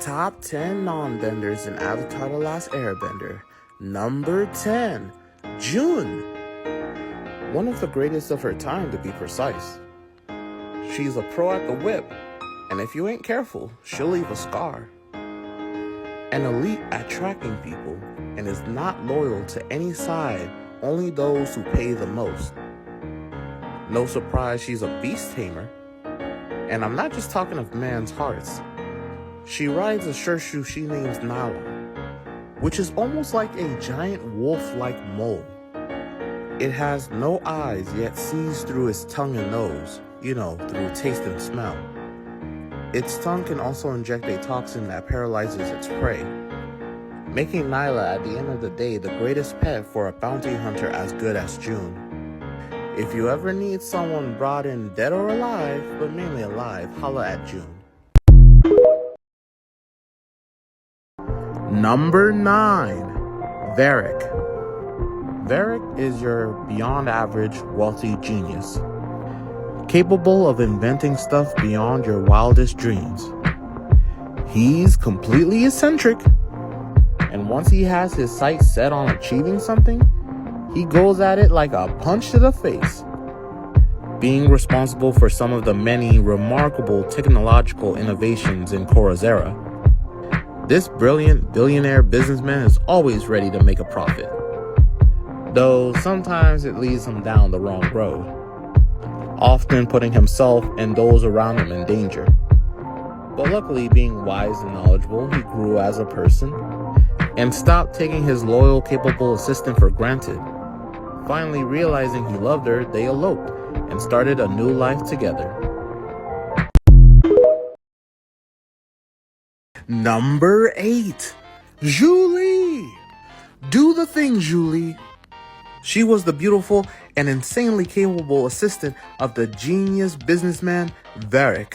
Top 10 non-benders in Avatar The Last Airbender. Number 10, June. One of the greatest of her time, to be precise. She's a pro at the whip, and if you ain't careful, she'll leave a scar. An elite at tracking people, and is not loyal to any side, only those who pay the most. No surprise she's a beast tamer, and I'm not just talking of man's hearts. She rides a Shershu she names Nala, which is almost like a giant wolf-like mole. It has no eyes, yet sees through its tongue and nose, through taste and smell. Its tongue can also inject a toxin that paralyzes its prey, making Nyla at the end of the day the greatest pet for a bounty hunter as good as June. If you ever need someone brought in dead or alive, but mainly alive, holla at June. Number 9, Varric. Varric is your beyond average wealthy genius, capable of inventing stuff beyond your wildest dreams. He's completely eccentric, and once he has his sights set on achieving something, he goes at it like a punch to the face. Being responsible for some of the many remarkable technological innovations in Korra's era, this brilliant billionaire businessman is always ready to make a profit, though sometimes it leads him down the wrong road, often putting himself and those around him in danger. But luckily, being wise and knowledgeable, he grew as a person and stopped taking his loyal, capable assistant for granted. Finally realizing he loved her, they eloped and started a new life together. Number 8, Julie. Do the thing, Julie. She was the beautiful and insanely capable assistant of the genius businessman Varric.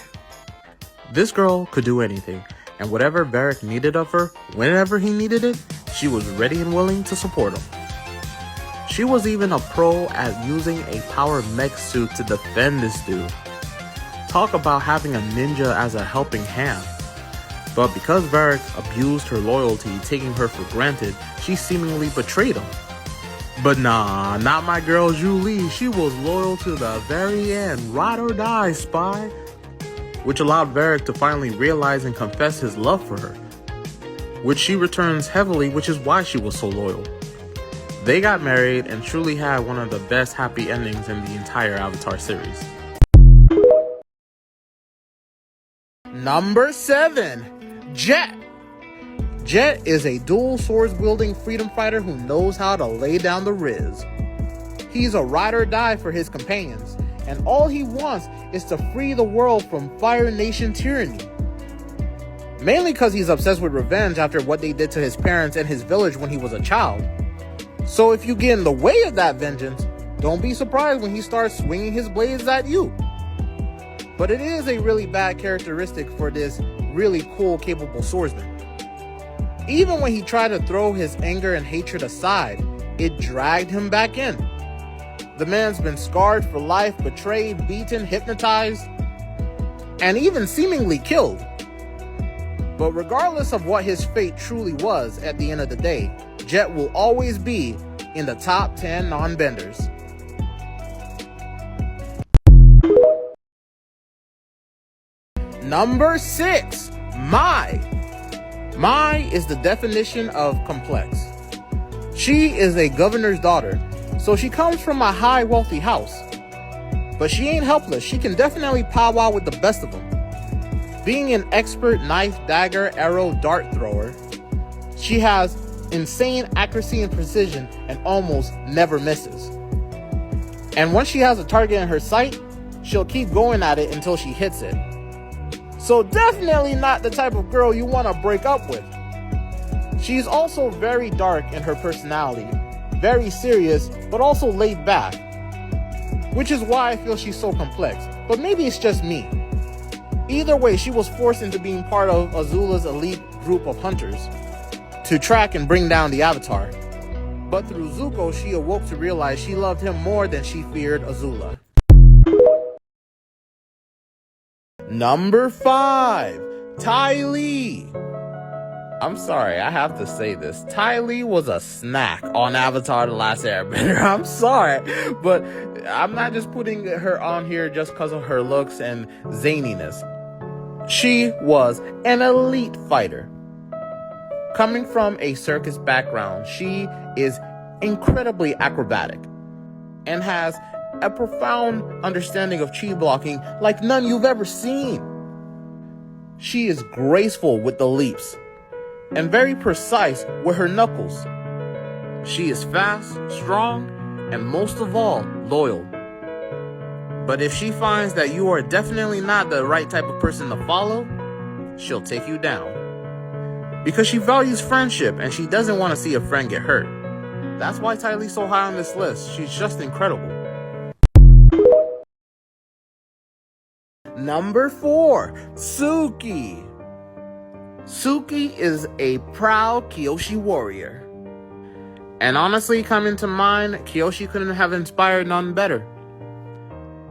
This girl could do anything, and whatever Varric needed of her, whenever he needed it, she was ready and willing to support him. She was even a pro at using a power mech suit to defend this dude. Talk about having a ninja as a helping hand. But because Varric abused her loyalty, taking her for granted, she seemingly betrayed him. But nah, not my girl Julie. She was loyal to the very end, ride or die, spy. Which allowed Varric to finally realize and confess his love for her, which she returns heavily, which is why she was so loyal. They got married and truly had one of the best happy endings in the entire Avatar series. Number 7, Jet. Jet is a dual swords-wielding freedom fighter who knows how to lay down the riz. He's a ride or die for his companions, and all he wants is to free the world from Fire Nation tyranny. Mainly because he's obsessed with revenge after what they did to his parents and his village when he was a child. So if you get in the way of that vengeance, don't be surprised when he starts swinging his blades at you. But it is a really bad characteristic for this really cool, capable swordsman. Even when he tried to throw his anger and hatred aside, it dragged him back in. The man's been scarred for life, betrayed, beaten, hypnotized, and even seemingly killed. But regardless of what his fate truly was at the end of the day, Jet will always be in the top 10 non-benders. Number 6, Mai. Mai is the definition of complex. She is a governor's daughter, so she comes from a high wealthy house. But she ain't helpless. She can definitely powwow with the best of them. Being an expert knife, dagger, arrow, dart thrower, she has insane accuracy and precision and almost never misses. And once she has a target in her sight, she'll keep going at it until she hits it. So definitely not the type of girl you want to break up with. She's also very dark in her personality, very serious, but also laid back, which is why I feel she's so complex. But maybe it's just me. Either way, she was forced into being part of Azula's elite group of hunters to track and bring down the Avatar. But through Zuko, she awoke to realize she loved him more than she feared Azula. Number 5, Ty Lee. I'm sorry, I have to say this. Ty Lee was a snack on Avatar The Last Airbender. I'm sorry, but I'm not just putting her on here just because of her looks and zaniness. She was an elite fighter. Coming from a circus background, she is incredibly acrobatic and has a profound understanding of chi blocking like none you've ever seen. She is graceful with the leaps and very precise with her knuckles. She is fast, strong, and most of all, loyal. But if she finds that you are definitely not the right type of person to follow, she'll take you down. Because she values friendship and she doesn't want to see a friend get hurt. That's why Ty Lee's so high on this list. She's just incredible. Number 4, Suki. Suki is a proud Kyoshi warrior. And honestly, coming to mind, Kyoshi couldn't have inspired none better.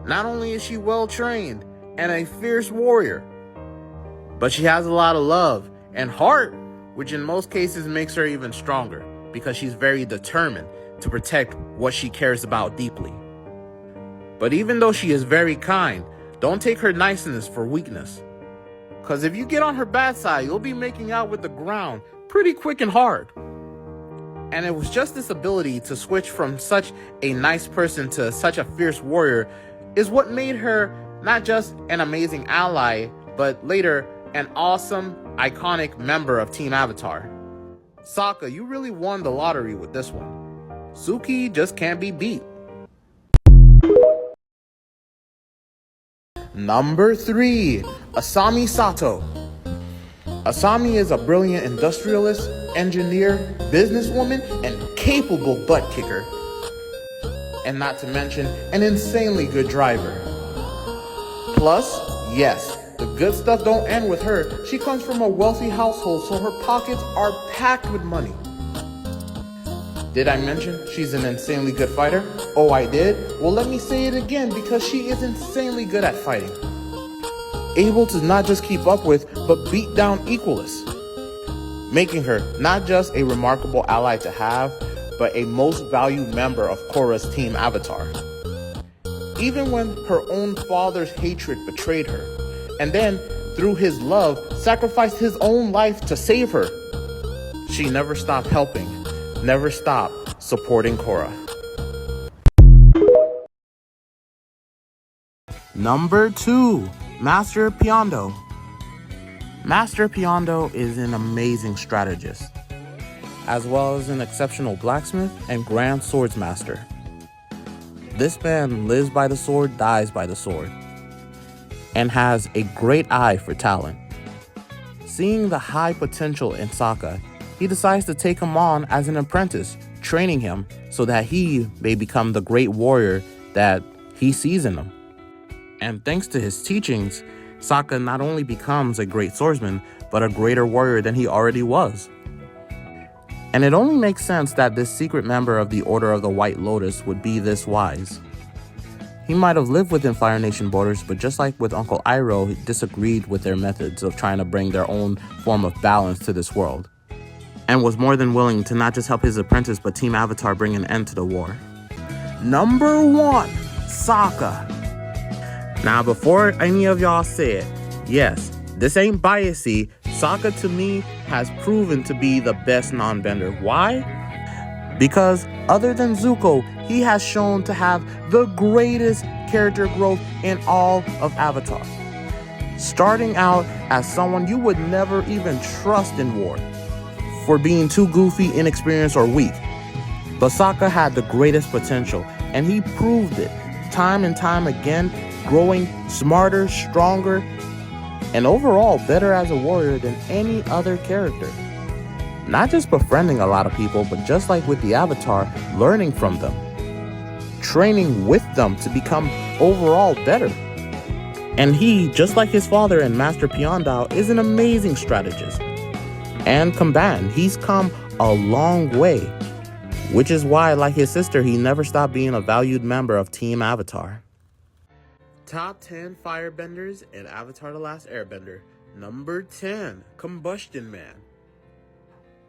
Not only is she well trained and a fierce warrior, but she has a lot of love and heart, which in most cases makes her even stronger because she's very determined to protect what she cares about deeply. But even though she is very kind, don't take her niceness for weakness. Because if you get on her bad side, you'll be making out with the ground pretty quick and hard. And it was just this ability to switch from such a nice person to such a fierce warrior is what made her not just an amazing ally, but later an awesome, iconic member of Team Avatar. Sokka, you really won the lottery with this one. Suki just can't be beat. Number 3, Asami Sato. Asami is a brilliant industrialist, engineer, businesswoman, and capable butt kicker. And not to mention, an insanely good driver. Plus, yes, the good stuff don't end with her. She comes from a wealthy household, so her pockets are packed with money. Did I mention she's an insanely good fighter? Oh, I did? Well, let me say it again because she is insanely good at fighting. Able to not just keep up with, but beat down equalists. Making her not just a remarkable ally to have, but a most valued member of Korra's Team Avatar. Even when her own father's hatred betrayed her, and then, through his love, sacrificed his own life to save her, she never stopped helping, never stopped supporting Korra. Number 2, Master Piondo. Master Piondo is an amazing strategist, as well as an exceptional blacksmith and grand swordsmaster. This man lives by the sword, dies by the sword, and has a great eye for talent. Seeing the high potential in Sokka, he decides to take him on as an apprentice, training him so that he may become the great warrior that he sees in him. And thanks to his teachings, Sokka not only becomes a great swordsman, but a greater warrior than he already was. And it only makes sense that this secret member of the Order of the White Lotus would be this wise. He might have lived within Fire Nation borders, but just like with Uncle Iroh, he disagreed with their methods of trying to bring their own form of balance to this world, and was more than willing to not just help his apprentice, but Team Avatar bring an end to the war. Number 1, Sokka. Now, before any of y'all say it, yes, this ain't biasy. Sokka, to me, has proven to be the best non-bender. Why? Because other than Zuko, he has shown to have the greatest character growth in all of Avatar. Starting out as someone you would never even trust in war for being too goofy, inexperienced, or weak. But Sokka had the greatest potential, and he proved it time and time again, growing smarter, stronger, and overall better as a warrior than any other character. Not just befriending a lot of people, but just like with the Avatar, learning from them, training with them to become overall better. And he, just like his father and Master Piondo, is an amazing strategist. And combined, he's come a long way, which is why, like his sister, he never stopped being a valued member of Team Avatar. Top 10 Firebenders in Avatar The Last Airbender. Number 10, Combustion Man.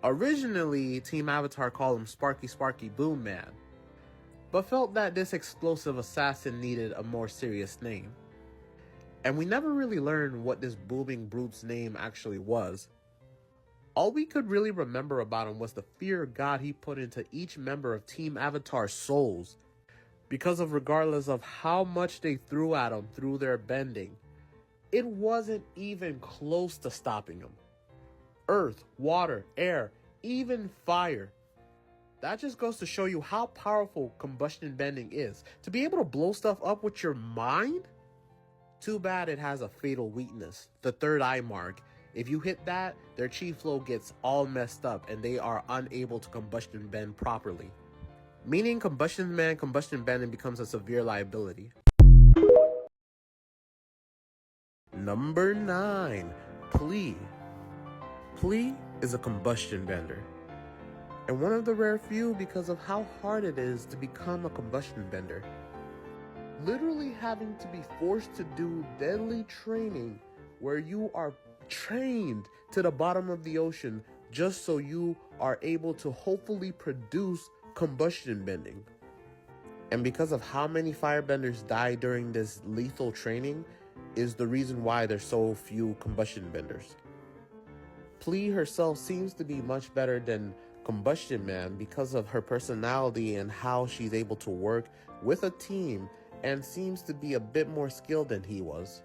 Originally, Team Avatar called him Sparky Sparky Boom Man, but felt that this explosive assassin needed a more serious name. And we never really learned what this booming brute's name actually was. All we could really remember about him was the fear of God he put into each member of Team Avatar's souls, because of regardless of how much they threw at him through their bending, it wasn't even close to stopping him. Earth, water, air, even fire. That just goes to show you how powerful combustion bending is. To be able to blow stuff up with your mind? Too bad it has a fatal weakness, the third eye mark. If you hit that, their chi flow gets all messed up and they are unable to combustion bend properly. Meaning combustion bending becomes a severe liability. Number 9, Plea. Plea is a combustion bender, and one of the rare few because of how hard it is to become a combustion bender. Literally having to be forced to do deadly training where you are trained to the bottom of the ocean just so you are able to hopefully produce combustion bending. And because of how many firebenders die during this lethal training is the reason why there's so few combustion benders. Plea herself seems to be much better than Combustion Man because of her personality and how she's able to work with a team and seems to be a bit more skilled than he was,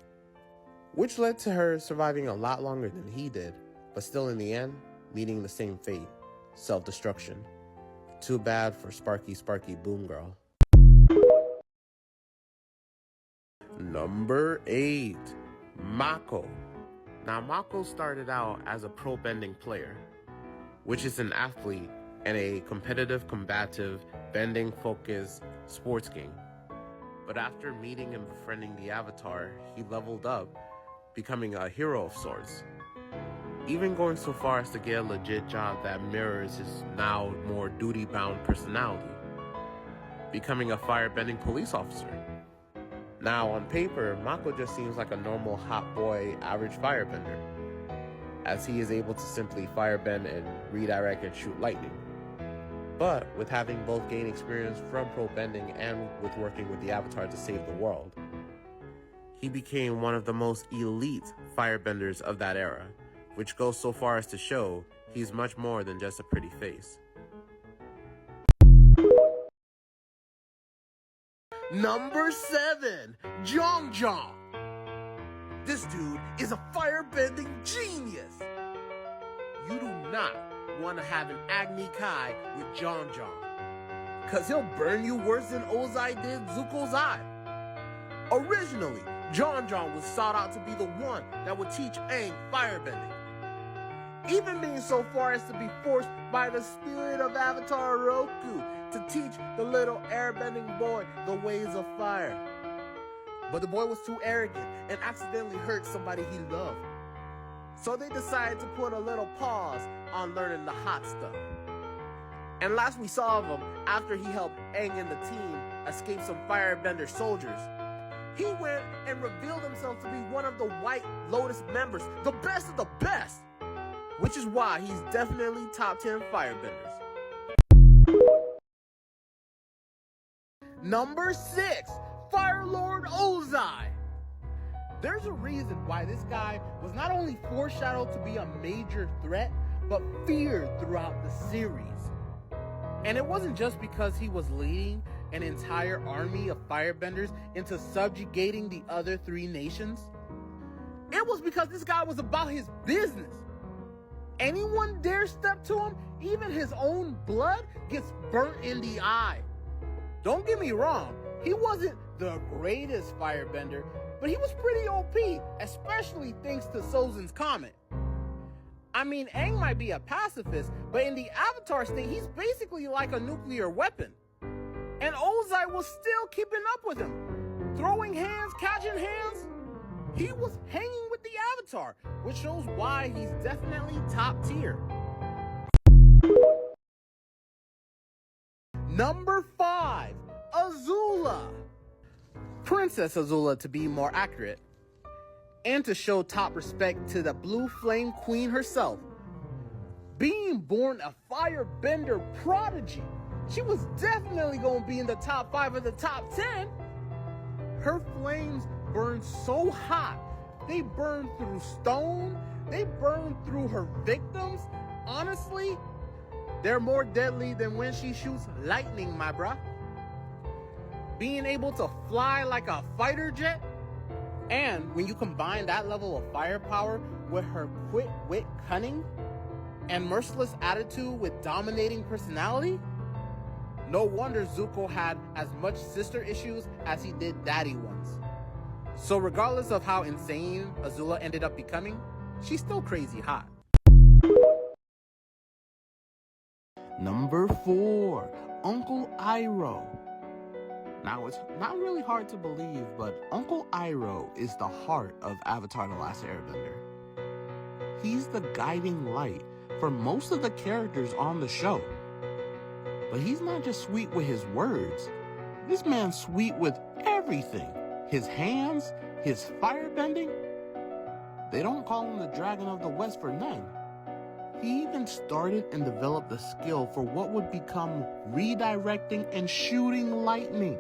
which led to her surviving a lot longer than he did, but still in the end, meeting the same fate, self-destruction. Too bad for Sparky Sparky Boom Girl. Number 8, Mako. Now, Mako started out as a pro bending player, which is an athlete and a competitive, combative, bending-focused sports game. But after meeting and befriending the Avatar, he leveled up, becoming a hero of sorts, even going so far as to get a legit job that mirrors his now more duty-bound personality, becoming a firebending police officer. Now, on paper, Mako just seems like a normal hot boy average firebender, as he is able to simply firebend and redirect and shoot lightning. But with having both gained experience from pro bending and with working with the Avatar to save the world, he became one of the most elite firebenders of that era, which goes so far as to show he's much more than just a pretty face. Number 7, Jong Jong. This dude is a firebending genius. You do not want to have an Agni Kai with Jong Jong, cause he'll burn you worse than Ozai did Zuko's eye. Originally, Jong Jong was sought out to be the one that would teach Aang firebending, even being so far as to be forced by the spirit of Avatar Roku to teach the little airbending boy the ways of fire. But the boy was too arrogant and accidentally hurt somebody he loved. So they decided to put a little pause on learning the hot stuff. And last we saw of him, after he helped Aang and the team escape some firebender soldiers, he went and revealed himself to be one of the White Lotus members, the best of the best, which is why he's definitely top 10 firebenders. Number 6, Fire Lord Ozai. There's a reason why this guy was not only foreshadowed to be a major threat, but feared throughout the series. And it wasn't just because he was leading an entire army of firebenders into subjugating the other 3 nations. It was because this guy was about his business. Anyone dare step to him, even his own blood gets burnt in the eye. Don't get me wrong, he wasn't the greatest firebender, but he was pretty OP, especially thanks to Sozin's comet. I mean, Aang might be a pacifist, but in the Avatar state, he's basically like a nuclear weapon. And Ozai was still keeping up with him. Throwing hands, catching hands. He was hanging with the Avatar, which shows why he's definitely top tier. Number 5, Azula. Princess Azula, to be more accurate. And to show top respect to the Blue Flame Queen herself. Being born a firebender prodigy, she was definitely gonna be in the top 5 of the top 10. Her flames burn so hot, they burn through stone, they burn through her victims. Honestly, they're more deadly than when she shoots lightning, my bruh. Being able to fly like a fighter jet, and when you combine that level of firepower with her quick wit cunning and merciless attitude with dominating personality, no wonder Zuko had as much sister issues as he did daddy ones. So regardless of how insane Azula ended up becoming, she's still crazy hot. Number 4, Uncle Iroh. Now, it's not really hard to believe, but Uncle Iroh is the heart of Avatar: The Last Airbender. He's the guiding light for most of the characters on the show. But he's not just sweet with his words. This man's sweet with everything. His hands, his firebending. They don't call him the Dragon of the West for nothing. He even started and developed the skill for what would become redirecting and shooting lightning.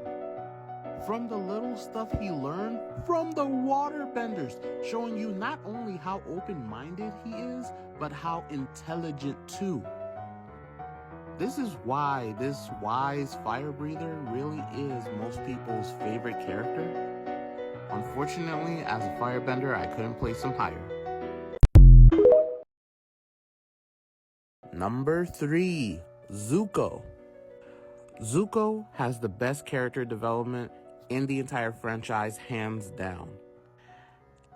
From the little stuff he learned from the waterbenders, showing you not only how open-minded he is, but how intelligent too. This is why this wise fire breather really is most people's favorite character. Unfortunately, as a firebender, I couldn't place him higher. Number 3, Zuko. Zuko has the best character development in the entire franchise, hands down.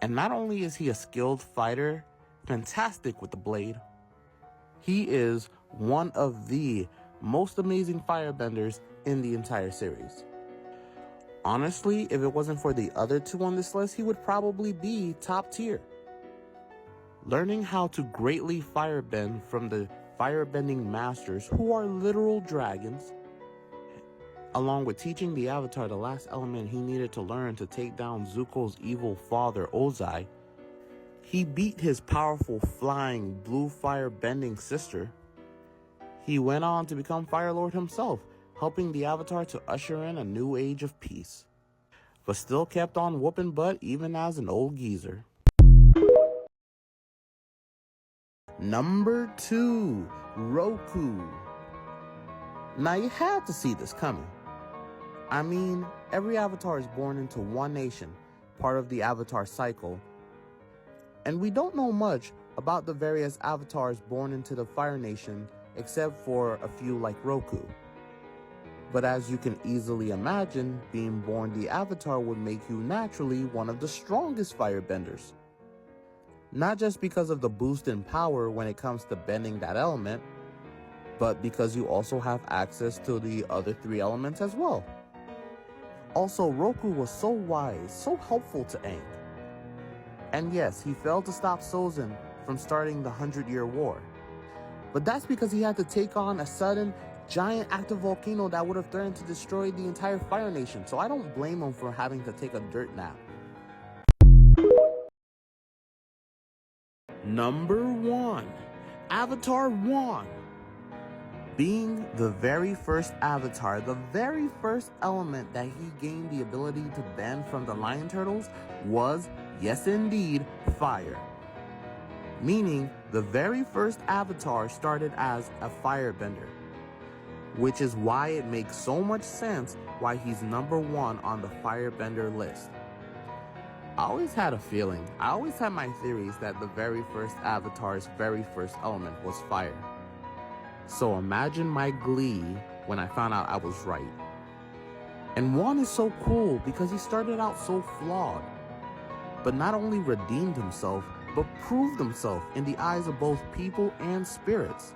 And not only is he a skilled fighter, fantastic with the blade, he is one of the most amazing firebenders in the entire series. Honestly, if it wasn't for the other 2 on this list, he would probably be top tier. Learning how to greatly firebend from the firebending masters, who are literal dragons, along with teaching the Avatar the last element he needed to learn to take down Zuko's evil father, Ozai, he beat his powerful flying blue firebending sister. He went on to become Fire Lord himself, helping the Avatar to usher in a new age of peace, but still kept on whooping butt even as an old geezer. Number 2, Roku. Now you had to see this coming. I mean, every Avatar is born into one nation, part of the Avatar cycle, and we don't know much about the various Avatars born into the Fire Nation except for a few like Roku. But as you can easily imagine, being born the Avatar would make you naturally one of the strongest firebenders. Not just because of the boost in power when it comes to bending that element, but because you also have access to the other 3 elements as well. Also, Roku was so wise, so helpful to Aang. And yes, he failed to stop Sozin from starting the 100-Year War. But that's because he had to take on a sudden, giant active volcano that would have threatened to destroy the entire Fire Nation, so I don't blame him for having to take a dirt nap. Number 1, Avatar 1. Being the very first Avatar, the very first element that he gained the ability to bend from the lion turtles was, yes indeed, fire. Meaning, the very first Avatar started as a firebender, which is why it makes so much sense why he's number 1 on the firebender list. I always had a feeling, I always had my theories that the very first Avatar's very first element was fire. So imagine my glee when I found out I was right. And Wan is so cool because he started out so flawed, but not only redeemed himself, but proved himself in the eyes of both people and spirits.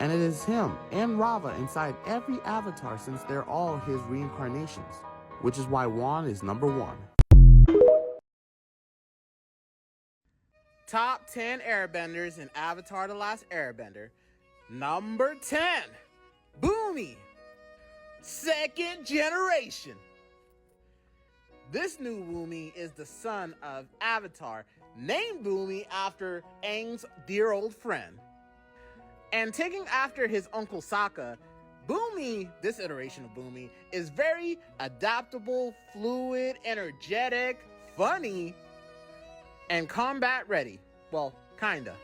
And it is him and Rava inside every Avatar since they're all his reincarnations, which is why Wan is number 1. Top 10 airbenders in Avatar: The Last Airbender. Number 10, Boomy, 2nd generation. This new Boomy is the son of Avatar, named Boomy after Aang's dear old friend. And taking after his uncle Sokka, Boomy, this iteration of Boomy, is very adaptable, fluid, energetic, funny, and combat ready. Well, kinda.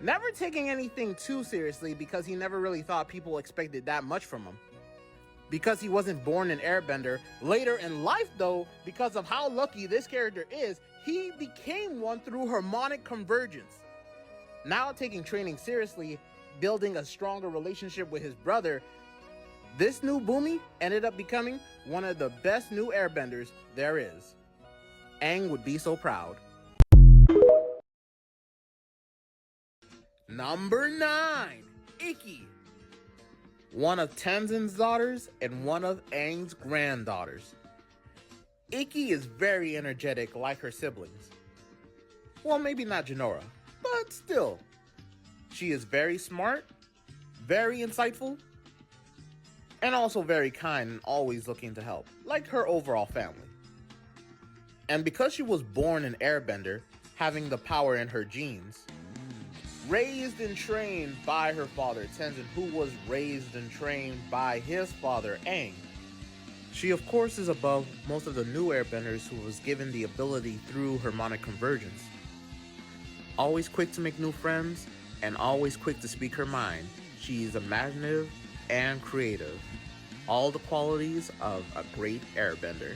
Never taking anything too seriously because he never really thought people expected that much from him. Because he wasn't born an airbender, later in life though, because of how lucky this character is, he became one through harmonic convergence. Now taking training seriously, building a stronger relationship with his brother, this new Boomy ended up becoming one of the best new airbenders there is. Aang would be so proud. Number 9, Ikki. One of Tenzin's daughters and one of Aang's granddaughters. Ikki is very energetic like her siblings. Well, maybe not Jinora, but still. She is very smart, very insightful, and also very kind and always looking to help, like her overall family. And because she was born an airbender, having the power in her genes, raised and trained by her father Tenzin, who was raised and trained by his father Aang, she of course is above most of the new airbenders who was given the ability through harmonic convergence. Always quick to make new friends, and always quick to speak her mind. She is imaginative and creative. All the qualities of a great airbender.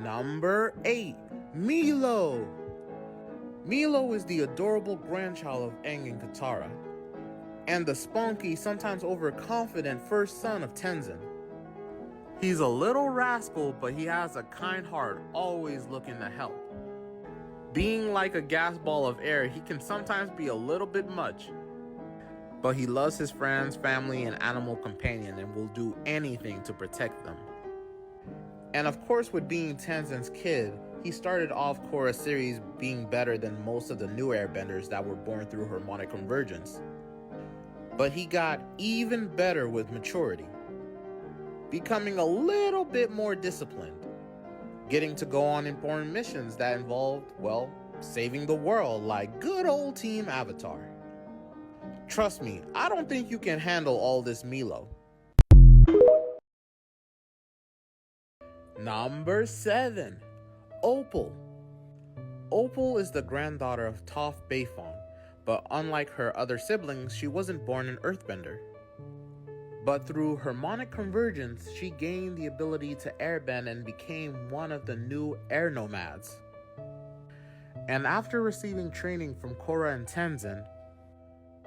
Number 8, Milo. Milo is the adorable grandchild of Aang and Katara, and the spunky, sometimes overconfident first son of Tenzin. He's a little rascal, but he has a kind heart, always looking to help. Being like a gas ball of air, he can sometimes be a little bit much, but he loves his friends, family, and animal companion and will do anything to protect them. And of course, with being Tenzin's kid, he started off Korra's series being better than most of the new airbenders that were born through harmonic convergence. But he got even better with maturity, becoming a little bit more disciplined, getting to go on important missions that involved, well, saving the world like good old Team Avatar. Trust me, I don't think you can handle all this, Milo. Number 7, Opal. Opal is the granddaughter of Toph Beifong, but unlike her other siblings, she wasn't born an earthbender. But through harmonic convergence, she gained the ability to airbend and became one of the new air nomads. And after receiving training from Korra and Tenzin,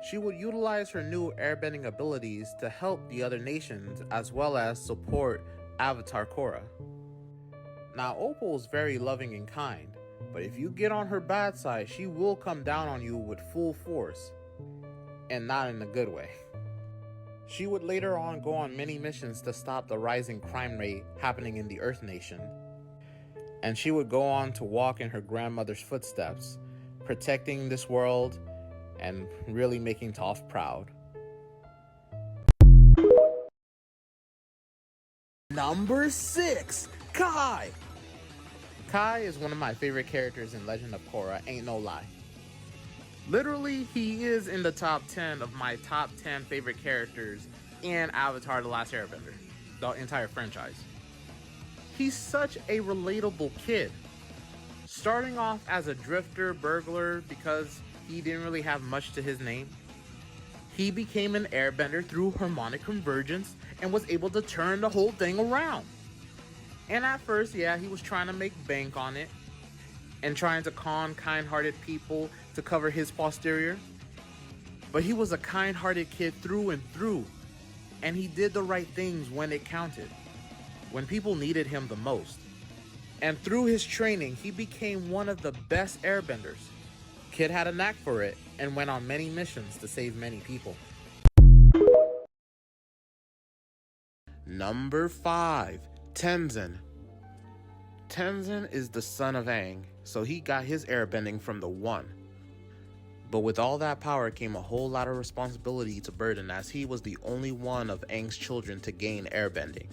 she would utilize her new airbending abilities to help the other nations as well as support Avatar Korra. Now, Opal is very loving and kind, but if you get on her bad side, she will come down on you with full force, and not in a good way. She would later on go on many missions to stop the rising crime rate happening in the Earth Nation, and she would go on to walk in her grandmother's footsteps, protecting this world and really making Toph proud. Number 6, Kai. Kai is one of my favorite characters in Legend of Korra, ain't no lie. Literally, he is in the top 10 of my top 10 favorite characters in Avatar: The Last Airbender, the entire franchise. He's such a relatable kid. Starting off as a drifter burglar because he didn't really have much to his name, he became an airbender through harmonic convergence and was able to turn the whole thing around. And at first, yeah, he was trying to make bank on it and trying to con kind-hearted people to cover his posterior. But he was a kind-hearted kid through and through, and he did the right things when it counted, when people needed him the most. And through his training, he became one of the best airbenders. Kid had a knack for it and went on many missions to save many people. Number 5, Tenzin. Tenzin is the son of Aang, so he got his airbending from the One. But with all that power came a whole lot of responsibility to burden, as he was the only one of Aang's children to gain airbending.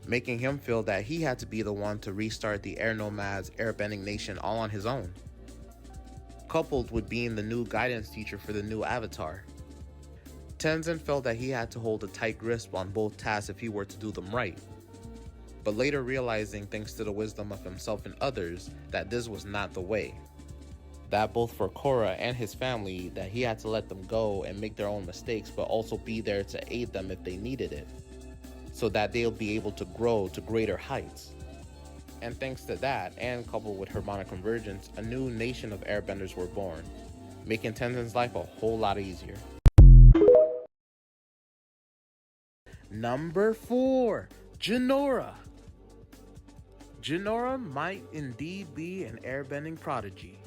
making him feel that he had to be the one to restart the air nomads airbending nation all on his own, coupled with being the new guidance teacher for the new avatar. Tenzin felt that he had to hold a tight grip on both tasks if he were to do them right, but later realizing, thanks to the wisdom of himself and others, that this was not the way. That both for Korra and his family, that he had to let them go and make their own mistakes, but also be there to aid them if they needed it, so that they'll be able to grow to greater heights. And thanks to that, and coupled with harmonic convergence, a new nation of airbenders were born, making Tenzin's life a whole lot easier. Number 4, Jinora. Jinora might indeed be an airbending prodigy.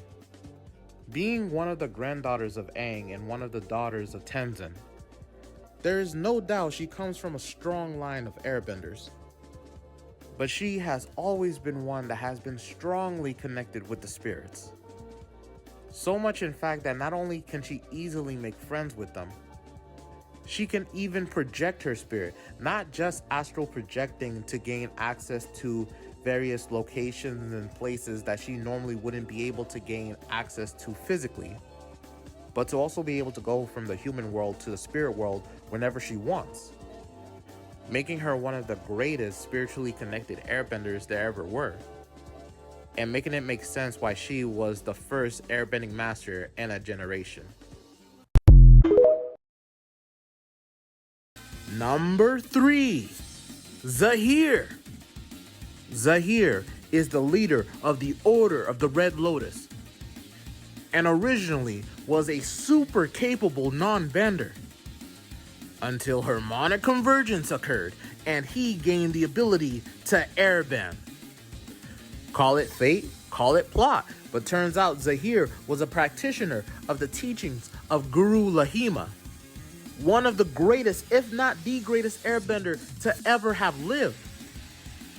Being one of the granddaughters of Aang and one of the daughters of Tenzin, there is no doubt she comes from a strong line of airbenders. But she has always been one that has been strongly connected with the spirits. So much in fact that not only can she easily make friends with them, she can even project her spirit, not just astral projecting to gain access to various locations and places that she normally wouldn't be able to gain access to physically, but to also be able to go from the human world to the spirit world whenever she wants, making her one of the greatest spiritually connected airbenders there ever were, and making it make sense why she was the first airbending master in a generation. Number 3, Zahir. Zahir is the leader of the Order of the Red Lotus, and originally was a super capable non-bender, until harmonic convergence occurred and he gained the ability to airbend. Call it fate, call it plot, but turns out Zahir was a practitioner of the teachings of Guru Lahima, one of the greatest, if not the greatest airbender to ever have lived.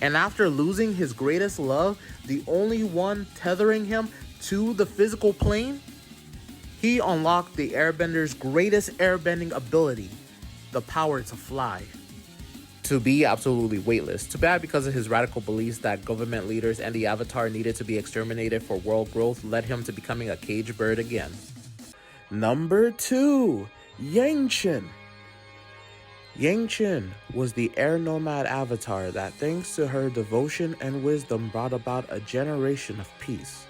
And after losing his greatest love, the only one tethering him to the physical plane, he unlocked the airbender's greatest airbending ability, the power to fly. To be absolutely weightless. Too bad, because of his radical beliefs that government leaders and the Avatar needed to be exterminated for world growth, led him to becoming a caged bird again. Number 2, Yangchen. Yangchen was the air nomad avatar that, thanks to her devotion and wisdom, brought about a generation of peace.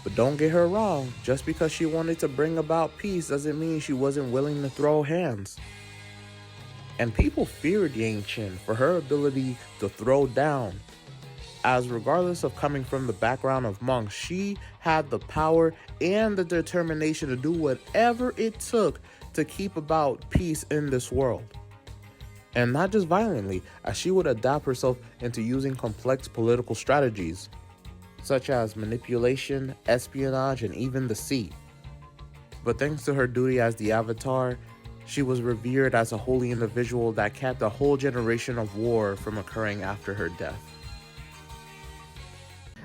But don't get her wrong, just because she wanted to bring about peace doesn't mean she wasn't willing to throw hands. And people feared Yangchen for her ability to throw down, as regardless of coming from the background of monks, she had the power and the determination to do whatever it took to keep about peace in this world. And not just violently, as she would adapt herself into using complex political strategies, such as manipulation, espionage, and even deceit. But thanks to her duty as the Avatar, she was revered as a holy individual that kept a whole generation of war from occurring after her death.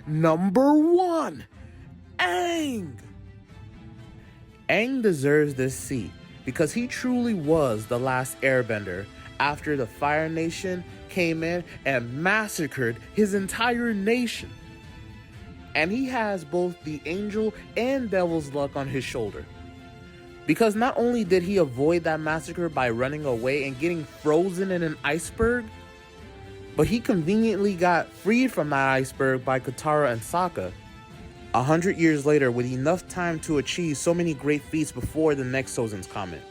Number 1, Aang. Aang deserves this seat because he truly was the last airbender after the Fire Nation came in and massacred his entire nation. And he has both the angel and devil's luck on his shoulder, because not only did he avoid that massacre by running away and getting frozen in an iceberg, but he conveniently got freed from that iceberg by Katara and Sokka 100 years later, with enough time to achieve so many great feats before the next Sozin's Comet.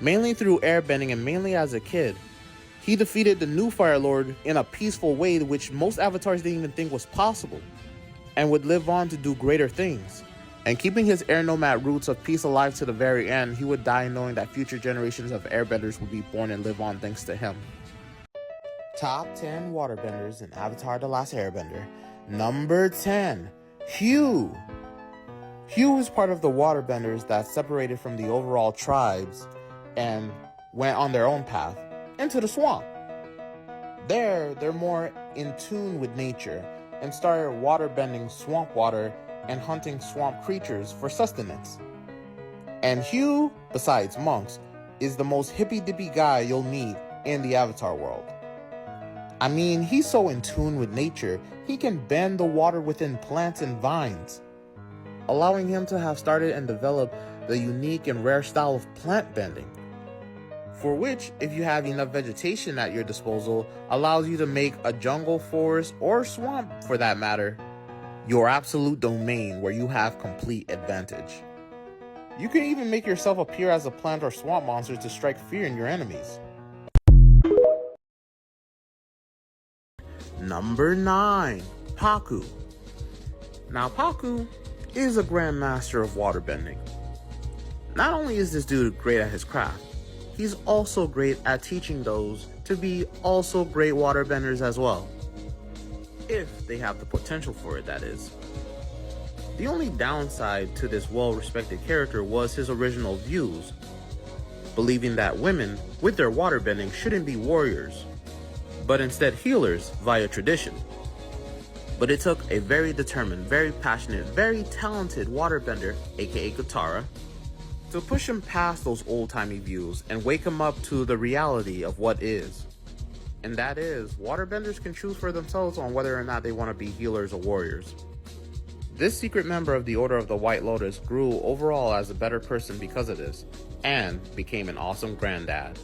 Mainly through airbending and mainly as a kid, he defeated the new Fire Lord in a peaceful way, which most avatars didn't even think was possible, and would live on to do greater things. And keeping his air nomad roots of peace alive to the very end, he would die knowing that future generations of airbenders would be born and live on thanks to him. Top 10 waterbenders in Avatar: The Last Airbender. Number 10, Hugh. Hugh is part of the waterbenders that separated from the overall tribes and went on their own path into the swamp. There, they're more in tune with nature and started waterbending swamp water and hunting swamp creatures for sustenance. And Hugh, besides monks, is the most hippy-dippy guy you'll meet in the Avatar world. I mean, he's so in tune with nature, he can bend the water within plants and vines, allowing him to have started and developed the unique and rare style of plant bending, for which, if you have enough vegetation at your disposal, allows you to make a jungle, forest, or swamp, for that matter, your absolute domain where you have complete advantage. You can even make yourself appear as a plant or swamp monster to strike fear in your enemies. Number 9. Paku. Now, Paku is a grandmaster of waterbending. Not only is this dude great at his craft, he's also great at teaching those to be also great waterbenders as well. If they have the potential for it, that is. The only downside to this well-respected character was his original views, believing that women with their waterbending shouldn't be warriors, but instead healers via tradition. But it took a very determined, very passionate, very talented waterbender, aka Katara, to push him past those old-timey views and wake him up to the reality of what is. And that is, waterbenders can choose for themselves on whether or not they want to be healers or warriors. This secret member of the Order of the White Lotus grew overall as a better person because of this, and became an awesome granddad.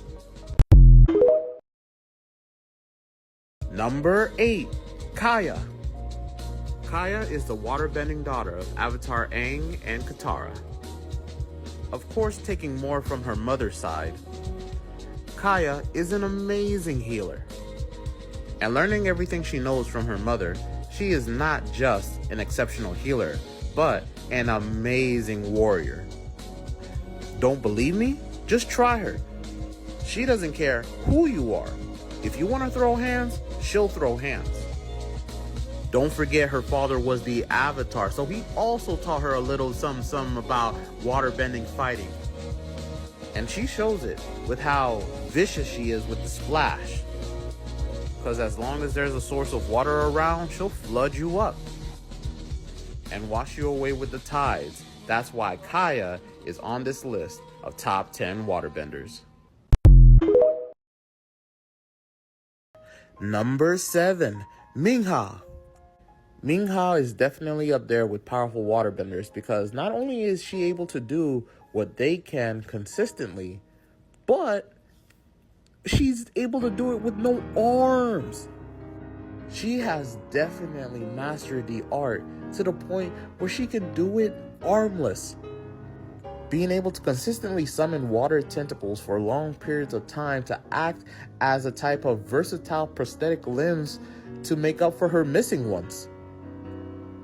Number 8. Kaya. Kaya is the waterbending daughter of Avatar Aang and Katara. Of course, taking more from her mother's side, Kaya is an amazing healer. And learning everything she knows from her mother, she is not just an exceptional healer, but an amazing warrior. Don't believe me? Just try her. She doesn't care who you are. If you want to throw hands, she'll throw hands. Don't forget her father was the Avatar, so he also taught her a little something about waterbending fighting. And she shows it with how vicious she is with the splash. Because as long as there's a source of water around, she'll flood you up and wash you away with the tides. That's why Kaya is on this list of top 10 waterbenders. Number 7. Mingha. Mingha is definitely up there with powerful waterbenders because not only is she able to do what they can consistently, but she's able to do it with no arms. She has definitely mastered the art to the point where she can do it armless. Being able to consistently summon water tentacles for long periods of time to act as a type of versatile prosthetic limbs to make up for her missing ones.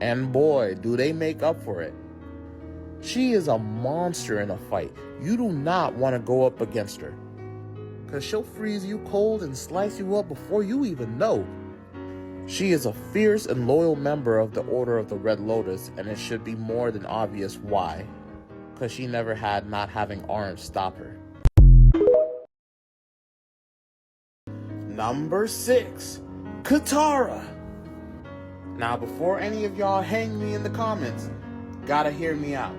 And boy, do they make up for it. She is a monster in a fight. You do not want to go up against her, because she'll freeze you cold and slice you up before you even know. She is a fierce and loyal member of the Order of the Red Lotus, and it should be more than obvious why. Because she never had not having arms stop her. Number 6. Katara. Now, before any of y'all hang me in the comments, gotta hear me out.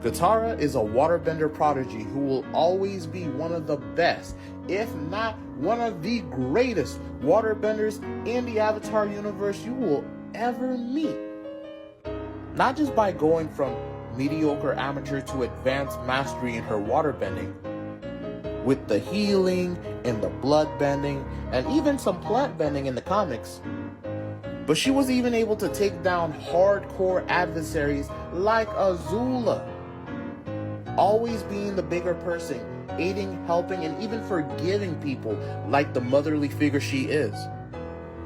Katara is a waterbender prodigy who will always be one of the best, if not one of the greatest waterbenders in the Avatar universe you will ever meet. Not just by going from mediocre amateur to advanced mastery in her waterbending, with the healing and the blood bending and even some plant bending in the comics, but she was even able to take down hardcore adversaries like Azula, always being the bigger person, aiding, helping, and even forgiving people like the motherly figure she is.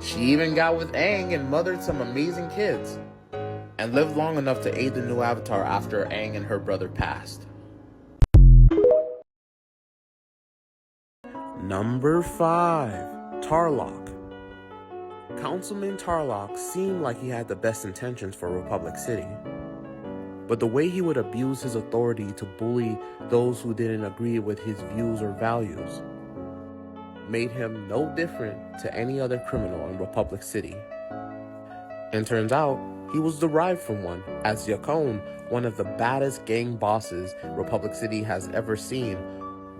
She even got with Aang and mothered some amazing kids, and lived long enough to aid the new Avatar after Aang and her brother passed. Number 5. Tarlok. Councilman Tarlok seemed like he had the best intentions for Republic City, but the way he would abuse his authority to bully those who didn't agree with his views or values made him no different to any other criminal in Republic City. And turns out, he was derived from one, as Yakone, one of the baddest gang bosses Republic City has ever seen,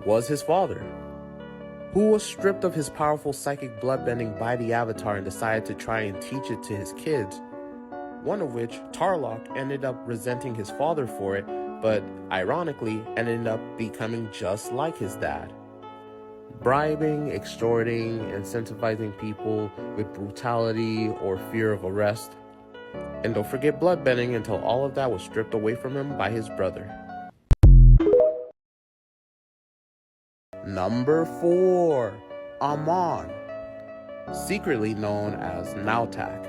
was his father, who was stripped of his powerful psychic bloodbending by the Avatar and decided to try and teach it to his kids, one of which, Tarlok, ended up resenting his father for it, but ironically ended up becoming just like his dad. Bribing, extorting, incentivizing people with brutality or fear of arrest. And don't forget bloodbending until all of that was stripped away from him by his brother. Number 4. Amon, secretly known as Nautak.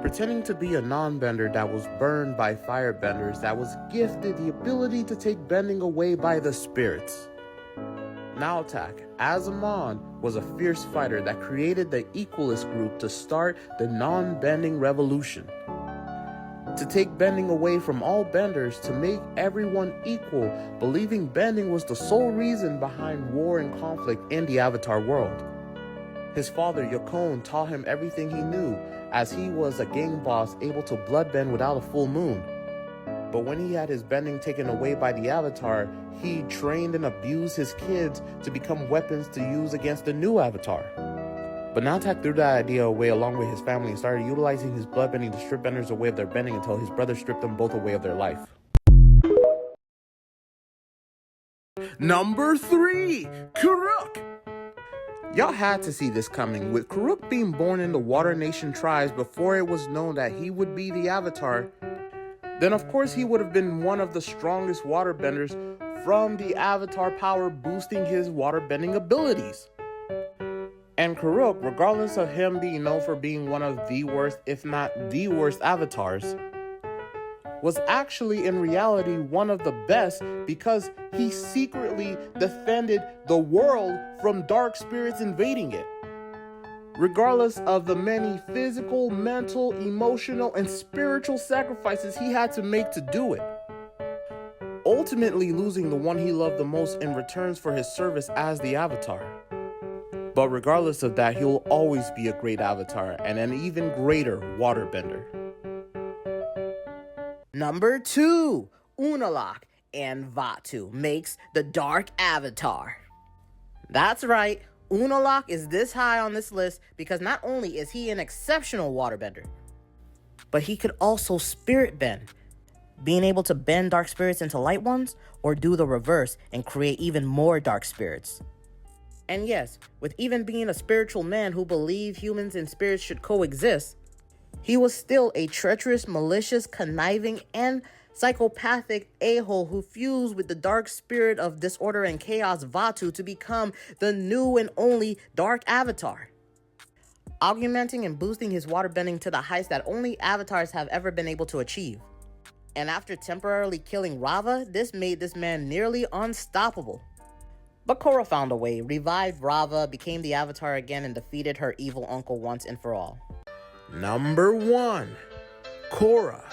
Pretending to be a non-bender that was burned by firebenders that was gifted the ability to take bending away by the spirits. Nautak, as Amon, was a fierce fighter that created the Equalist group to start the non-bending revolution. To take bending away from all benders to make everyone equal, believing bending was the sole reason behind war and conflict in the Avatar world. His father, Yakone, taught him everything he knew, as he was a gang boss able to bloodbend without a full moon. But when he had his bending taken away by the Avatar, he trained and abused his kids to become weapons to use against the new Avatar. But Nautak threw that idea away along with his family and started utilizing his bloodbending to strip benders away of their bending until his brother stripped them both away of their life. Number 3. Karuk. Y'all had to see this coming, with Karuk being born in the Water Nation tribes before it was known that he would be the Avatar. Then of course he would have been one of the strongest waterbenders from the Avatar power boosting his waterbending abilities. And Karuk, regardless of him being known for being one of the worst, if not the worst avatars, was actually in reality one of the best because he secretly defended the world from dark spirits invading it. Regardless of the many physical, mental, emotional, and spiritual sacrifices he had to make to do it. Ultimately losing the one he loved the most in returns for his service as the Avatar. But regardless of that, he'll always be a great Avatar and an even greater waterbender. Number 2, Unalaq and Vaatu makes the Dark Avatar. That's right, Unalaq is this high on this list because not only is he an exceptional waterbender, but he could also spirit bend, being able to bend dark spirits into light ones or do the reverse and create even more dark spirits. And yes, with even being a spiritual man who believed humans and spirits should coexist, he was still a treacherous, malicious, conniving, and psychopathic a-hole who fused with the dark spirit of disorder and chaos Vaatu to become the new and only Dark Avatar. Augmenting and boosting his waterbending to the heights that only avatars have ever been able to achieve. And after temporarily killing Rava, this made this man nearly unstoppable. But Korra found a way, revived Rava, became the Avatar again, and defeated her evil uncle once and for all. Number 1. Korra.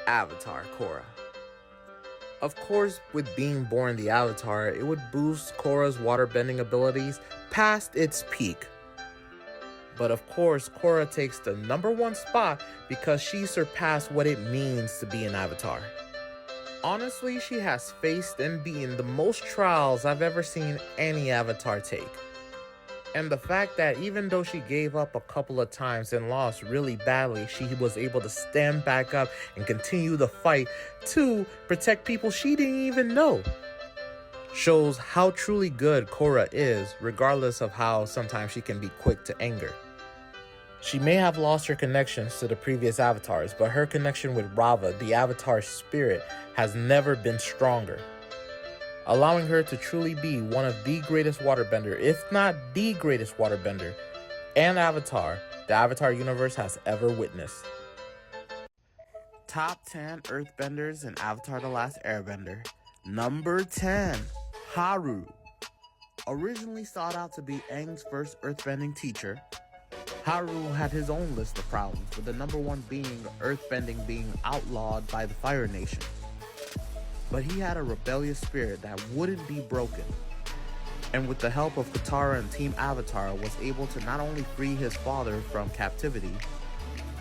Avatar Korra. Of course, with being born the Avatar, it would boost Korra's waterbending abilities past its peak. But of course, Korra takes the number 1 spot because she surpassed what it means to be an Avatar. Honestly, she has faced and beaten the most trials I've ever seen any Avatar take. And the fact that even though she gave up a couple of times and lost really badly, she was able to stand back up and continue the fight to protect people she didn't even know. Shows how truly good Korra is, regardless of how sometimes she can be quick to anger. She may have lost her connections to the previous avatars, but her connection with Rava, the Avatar spirit, has never been stronger, allowing her to truly be one of the greatest waterbender, if not the greatest waterbender, and Avatar the Avatar universe has ever witnessed. Top 10 Earthbenders in Avatar The Last Airbender. Number 10, Haru. Originally sought out to be Aang's first earthbending teacher, Haru had his own list of problems, with the number 1 being earthbending being outlawed by the Fire Nation. But he had a rebellious spirit that wouldn't be broken. And with the help of Katara and Team Avatar, was able to not only free his father from captivity,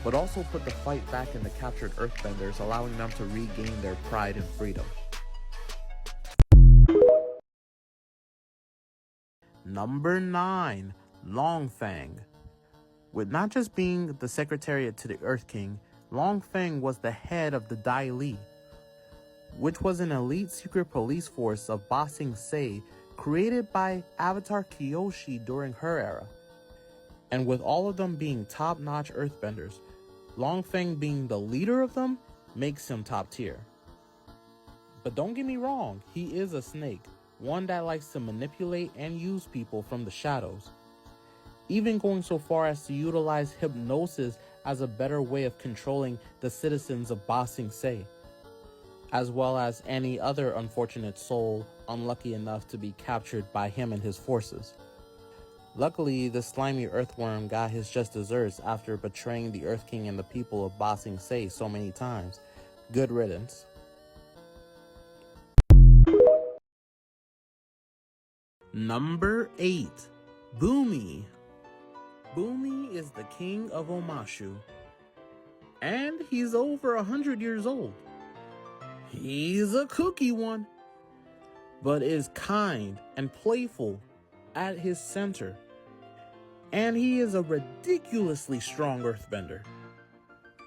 but also put the fight back in the captured earthbenders, allowing them to regain their pride and freedom. Number 9, Longfang. With not just being the secretariat to the Earth King, Longfang was the head of the Dai Li, which was an elite secret police force of Ba Sing Se created by Avatar Kyoshi during her era. And with all of them being top-notch earthbenders, Longfang being the leader of them makes him top tier. But don't get me wrong, he is a snake, one that likes to manipulate and use people from the shadows, even going so far as to utilize hypnosis as a better way of controlling the citizens of Ba Sing Se, as well as any other unfortunate soul unlucky enough to be captured by him and his forces. Luckily, the slimy earthworm got his just desserts after betraying the Earth King and the people of Ba Sing Se so many times. Good riddance. Number 8, Boomy. Boomy is the king of Omashu, and he's over 100 years old. He's a cookie one, but is kind and playful at his center. And he is a ridiculously strong earthbender.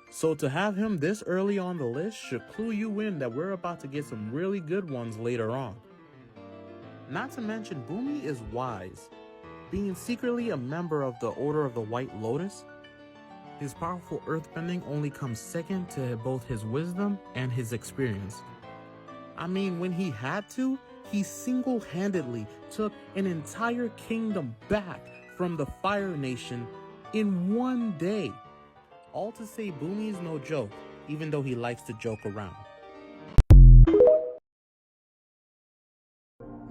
So to have him this early on the list should clue you in that we're about to get some really good ones later on. Not to mention, Boomy is wise, being secretly a member of the Order of the White Lotus. His powerful earthbending only comes second to both his wisdom and his experience. I mean, when he had to, he single-handedly took an entire kingdom back from the Fire Nation in one day. All to say, Boomy's no joke, even though he likes to joke around.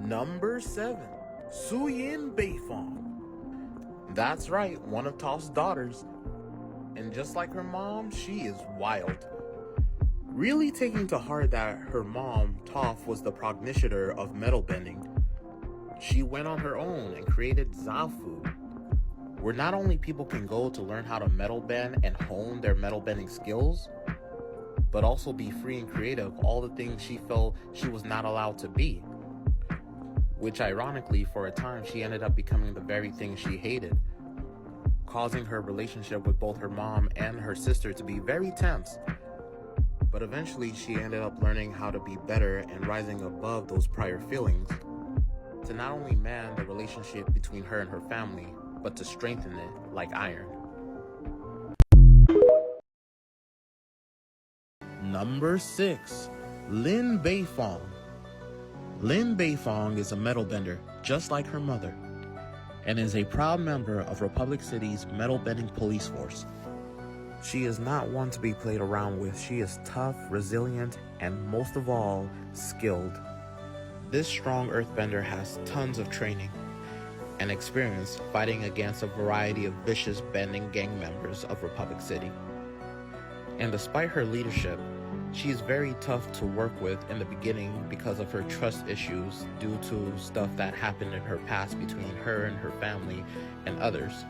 Number 7, Suyin Beifong. That's right, one of Toph's daughters. And just like her mom, she is wild. Really taking to heart that her mom, Toph, was the progenitor of metal bending, she went on her own and created Zafu, where not only people can go to learn how to metal bend and hone their metal bending skills, but also be free and creative, all the things she felt she was not allowed to be. Which ironically, for a time, she ended up becoming the very thing she hated, causing her relationship with both her mom and her sister to be very tense. But eventually, she ended up learning how to be better and rising above those prior feelings to not only mend the relationship between her and her family, but to strengthen it like iron. Number 6, Lin Beifong. Lin Beifong is a metal bender, just like her mother, and is a proud member of Republic City's metal bending police force. She is not one to be played around with. She is tough, resilient, and most of all, skilled. This strong earthbender has tons of training and experience fighting against a variety of vicious bending gang members of Republic City. And despite her leadership, she is very tough to work with in the beginning because of her trust issues due to stuff that happened in her past between her and her family and others.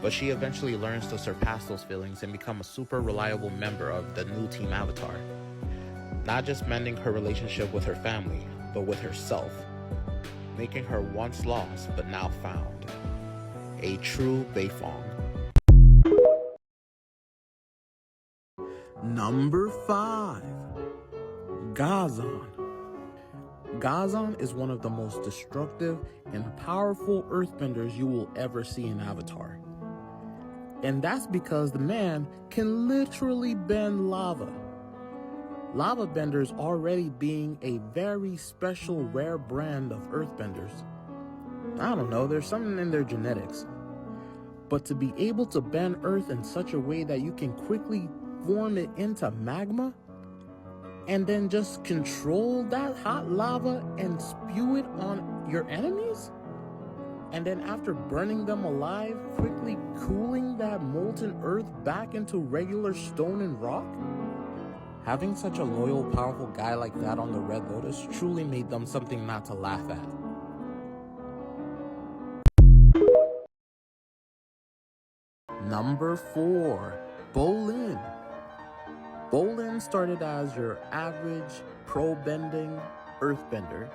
But she eventually learns to surpass those feelings and become a super reliable member of the new Team Avatar. Not just mending her relationship with her family, but with herself, making her once lost but now found. A true Beifong. Number 5, Gazan. Gazan is one of the most destructive and powerful earthbenders you will ever see in Avatar. And that's because the man can literally bend lava. Lava benders already being a very special rare brand of earthbenders. I don't know, there's something in their genetics. But to be able to bend earth in such a way that you can quickly form it into magma and then just control that hot lava and spew it on your enemies? And then after burning them alive, quickly cooling that molten earth back into regular stone and rock? Having such a loyal, powerful guy like that on the Red Lotus truly made them something not to laugh at. Number 4, Bolin. Bolin started as your average pro-bending earthbender.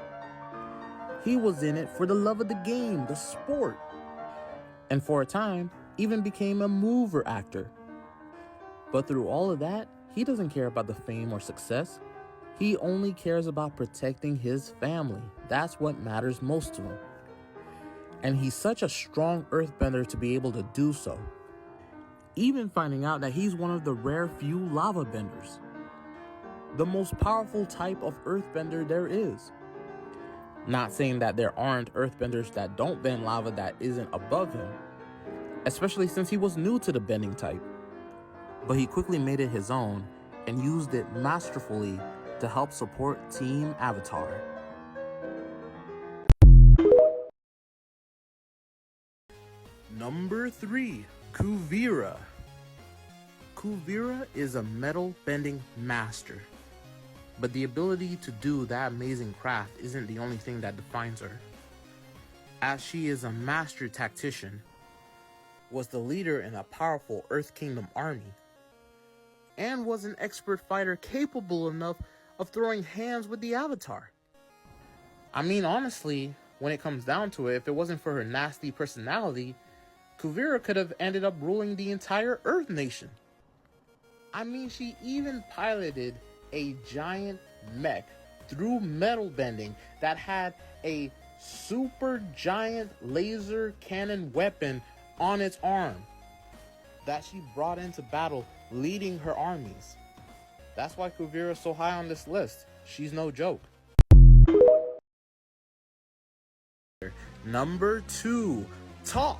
He was in it for the love of the game, the sport. And for a time, even became a mover actor. But through all of that, he doesn't care about the fame or success. He only cares about protecting his family. That's what matters most to him. And he's such a strong earthbender to be able to do so. Even finding out that he's one of the rare few lava benders. The most powerful type of earthbender there is. Not saying that there aren't earthbenders that don't bend lava that isn't above him, especially since he was new to the bending type. But he quickly made it his own and used it masterfully to help support Team Avatar. Number 3, Kuvira. Kuvira is a metal bending master. But the ability to do that amazing craft isn't the only thing that defines her. As she is a master tactician, was the leader in a powerful Earth Kingdom army, and was an expert fighter capable enough of throwing hands with the Avatar. I mean, honestly, when it comes down to it, if it wasn't for her nasty personality, Kuvira could have ended up ruling the entire Earth Nation. I mean, she even piloted a giant mech through metal bending that had a super giant laser cannon weapon on its arm that she brought into battle, leading her armies. That's why Kuvira is so high on this list. She's no joke. Number 2, Toph.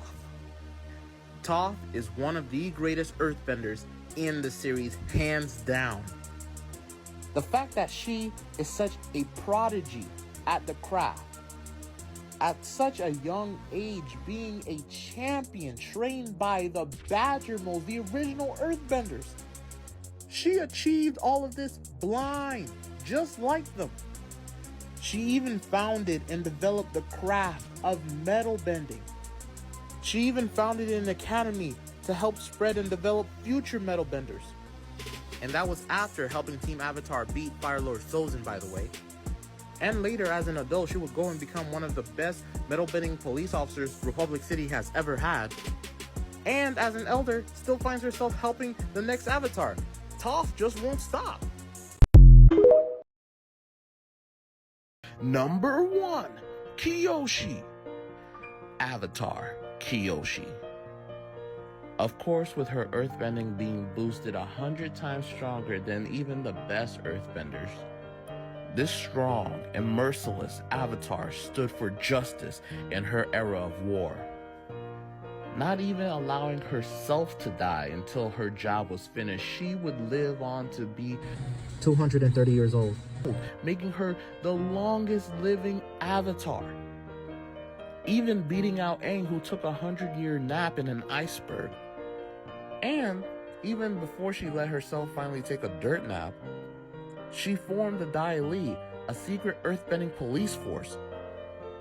Toph is one of the greatest earthbenders in the series, hands down. The fact that she is such a prodigy at the craft, at such a young age being a champion trained by the Badgermoles, the original earthbenders. She achieved all of this blind, just like them. She even founded and developed the craft of metal bending. She even founded an academy to help spread and develop future metal benders. And that was after helping Team Avatar beat Fire Lord Sozin, by the way. And later, as an adult, she would go and become one of the best metal bending police officers Republic City has ever had. And as an elder, still finds herself helping the next Avatar. Toph just won't stop. Number 1, Kyoshi. Avatar Kyoshi. Of course, with her earthbending being boosted 100 times stronger than even the best earthbenders. This strong and merciless Avatar stood for justice in her era of war, not even allowing herself to die until her job was finished. She would live on to be 230 years old, making her the longest living Avatar, even beating out Aang, who took a 100-year nap in an iceberg. And even before she let herself finally take a dirt nap, she formed the Dai Li, a secret earthbending police force,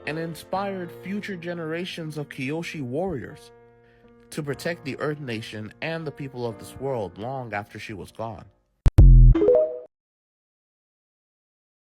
and inspired future generations of Kyoshi warriors to protect the Earth Nation and the people of this world long after she was gone.